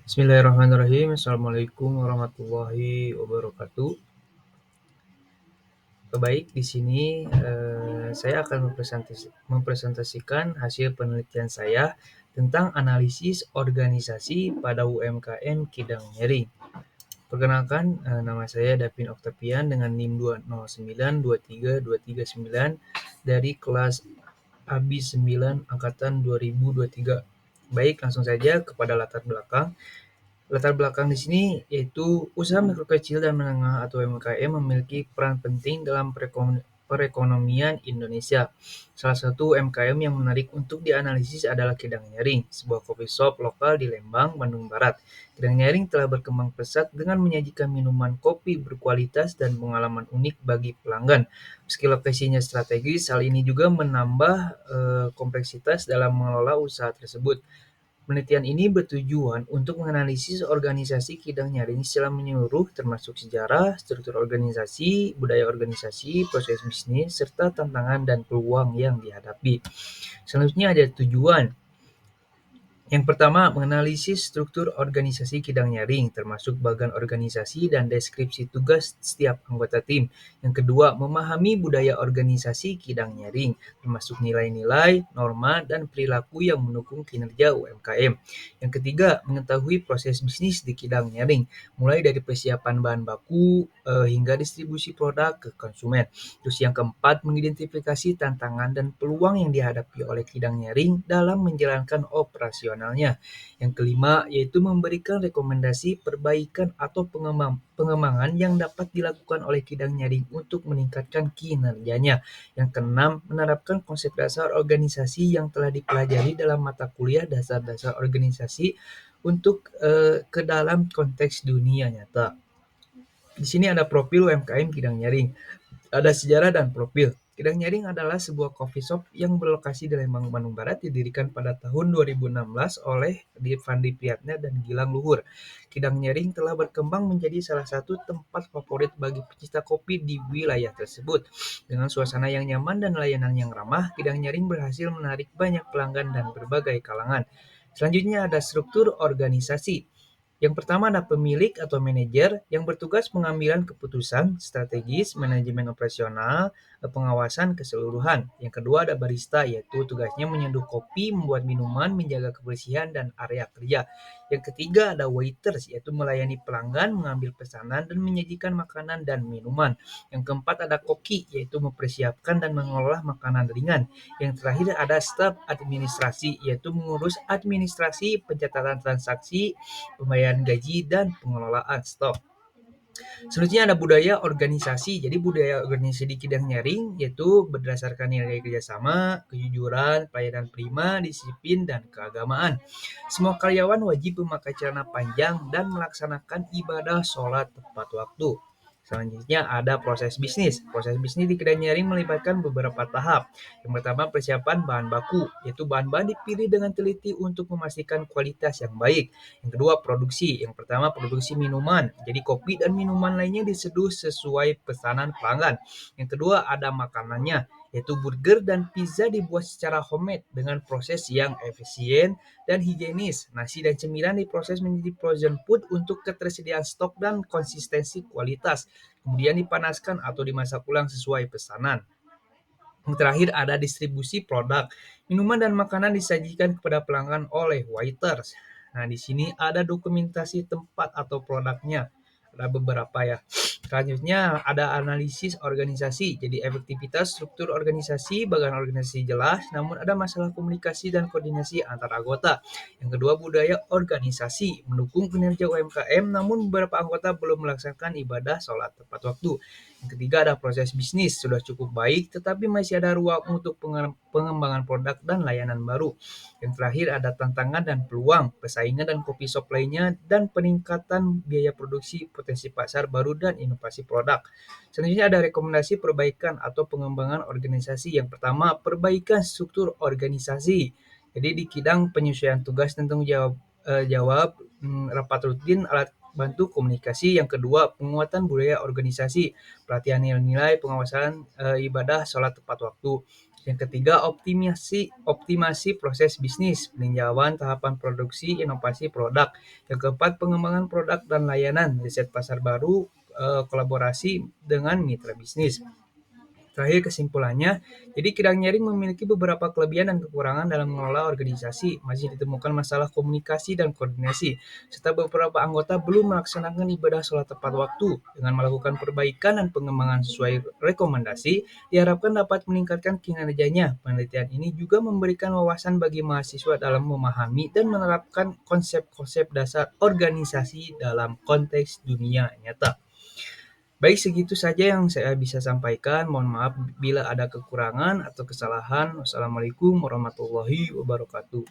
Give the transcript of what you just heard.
Bismillahirrahmanirrahim. Assalamualaikum warahmatullahi wabarakatuh. Baik, di sini saya akan mempresentasikan hasil penelitian saya tentang analisis organisasi pada UMKM Kidang Nyeri. Perkenalkan, nama saya Davin Octavian dengan NIM 209232339 dari kelas ABI 9 angkatan 2023. Baik, langsung saja kepada latar belakang. Latar belakang di sini yaitu usaha mikro kecil dan menengah atau UMKM memiliki peran penting dalam perekonomian Indonesia. Salah satu UMKM yang menarik untuk dianalisis adalah Kidang Nyaring, sebuah coffee shop lokal di Lembang, Bandung Barat. Kidang Nyaring telah berkembang pesat dengan menyajikan minuman kopi berkualitas dan pengalaman unik bagi pelanggan. Meski lokasinya strategis, hal ini juga menambah kompleksitas dalam mengelola usaha tersebut. Penelitian ini bertujuan untuk menganalisis organisasi Kidang Nyaring secara menyeluruh termasuk sejarah, struktur organisasi, budaya organisasi, proses bisnis, serta tantangan dan peluang yang dihadapi. Selanjutnya ada tujuan. Yang pertama, menganalisis struktur organisasi Kidang Nyaring, termasuk bagan organisasi dan deskripsi tugas setiap anggota tim. Yang kedua, memahami budaya organisasi Kidang Nyaring, termasuk nilai-nilai, norma, dan perilaku yang mendukung kinerja UMKM. Yang ketiga, mengetahui proses bisnis di Kidang Nyaring, mulai dari persiapan bahan baku hingga distribusi produk ke konsumen. Terus yang keempat, mengidentifikasi tantangan dan peluang yang dihadapi oleh Kidang Nyaring dalam menjalankan operasional. Yang kelima yaitu memberikan rekomendasi perbaikan atau pengembangan yang dapat dilakukan oleh Kidang Nyaring untuk meningkatkan kinerjanya. Yang keenam, menerapkan konsep dasar organisasi yang telah dipelajari dalam mata kuliah dasar-dasar organisasi untuk ke dalam konteks dunia nyata. Di sini ada profil UMKM Kidang Nyaring. Ada sejarah dan profil. Kidang Nyaring adalah sebuah coffee shop yang berlokasi di Lembang, Bandung Barat, didirikan pada tahun 2016 oleh Fandi Priyatna dan Gilang Luhur. Kidang Nyaring telah berkembang menjadi salah satu tempat favorit bagi pecinta kopi di wilayah tersebut. Dengan suasana yang nyaman dan layanan yang ramah, Kidang Nyaring berhasil menarik banyak pelanggan dan berbagai kalangan. Selanjutnya ada struktur organisasi. Yang pertama ada pemilik atau manajer yang bertugas pengambilan keputusan strategis, manajemen operasional, pengawasan keseluruhan. Yang kedua ada barista, yaitu tugasnya menyeduh kopi, membuat minuman, menjaga kebersihan dan area kerja. Yang ketiga ada waiters, yaitu melayani pelanggan, mengambil pesanan dan menyajikan makanan dan minuman. Yang keempat ada koki, yaitu mempersiapkan dan mengolah makanan ringan. Yang terakhir ada staf administrasi, yaitu mengurus administrasi, pencatatan transaksi, pembayaran gaji, dan pengelolaan stok. Selanjutnya ada budaya organisasi. Jadi budaya organisasi di Kidang Nyaring yaitu berdasarkan nilai kerjasama, kejujuran, pelayanan prima, disiplin, dan keagamaan. Semua karyawan wajib memakai celana panjang dan melaksanakan ibadah sholat tepat waktu. Selanjutnya ada proses bisnis. Proses bisnis di Kidang Nyaring melibatkan beberapa tahap. Yang pertama persiapan bahan baku, yaitu bahan-bahan dipilih dengan teliti untuk memastikan kualitas yang baik. Yang kedua produksi. Yang pertama produksi minuman. Jadi kopi dan minuman lainnya diseduh sesuai pesanan pelanggan. Yang kedua ada makanannya, yaitu burger dan pizza dibuat secara homemade dengan proses yang efisien dan higienis. Nasi dan cemilan diproses menjadi frozen food untuk ketersediaan stok dan konsistensi kualitas. Kemudian dipanaskan atau dimasak ulang sesuai pesanan. Yang terakhir ada distribusi produk. Minuman dan makanan disajikan kepada pelanggan oleh waiters. Nah, di sini ada dokumentasi tempat atau produknya. Ada beberapa ya. Selanjutnya ada analisis organisasi. Jadi efektivitas struktur organisasi, bagian organisasi jelas, namun ada masalah komunikasi dan koordinasi antar anggota. Yang kedua budaya organisasi, mendukung kinerja UMKM, namun beberapa anggota belum melaksanakan ibadah sholat tepat waktu. Yang ketiga ada proses bisnis, sudah cukup baik tetapi masih ada ruang untuk pengembangan produk dan layanan baru. Yang terakhir ada tantangan dan peluang, persaingan dan kopi shop lainnya, dan peningkatan biaya produksi, potensi pasar baru, dan inovasi produk. Selanjutnya ada rekomendasi perbaikan atau pengembangan organisasi. Yang pertama, perbaikan struktur organisasi. Jadi di Kidang penyesuaian tugas tentang jawab, rapat rutin, alat bantu komunikasi. Yang kedua, penguatan budaya organisasi, pelatihan nilai-nilai, pengawasan ibadah sholat tepat waktu. Yang ketiga, optimasi proses bisnis, peninjauan tahapan produksi, inovasi produk. Yang keempat, pengembangan produk dan layanan, riset pasar baru, kolaborasi dengan mitra bisnis. Terakhir kesimpulannya, jadi Kidang Nyaring memiliki beberapa kelebihan dan kekurangan dalam mengelola organisasi. Masih ditemukan masalah komunikasi dan koordinasi, serta beberapa anggota belum melaksanakan ibadah sholat tepat waktu. Dengan melakukan perbaikan dan pengembangan sesuai rekomendasi, diharapkan dapat meningkatkan kinerjanya. Penelitian ini juga memberikan wawasan bagi mahasiswa dalam memahami dan menerapkan konsep-konsep dasar organisasi dalam konteks dunia nyata. Baik, segitu saja yang saya bisa sampaikan. Mohon maaf bila ada kekurangan atau kesalahan. Wassalamualaikum warahmatullahi wabarakatuh.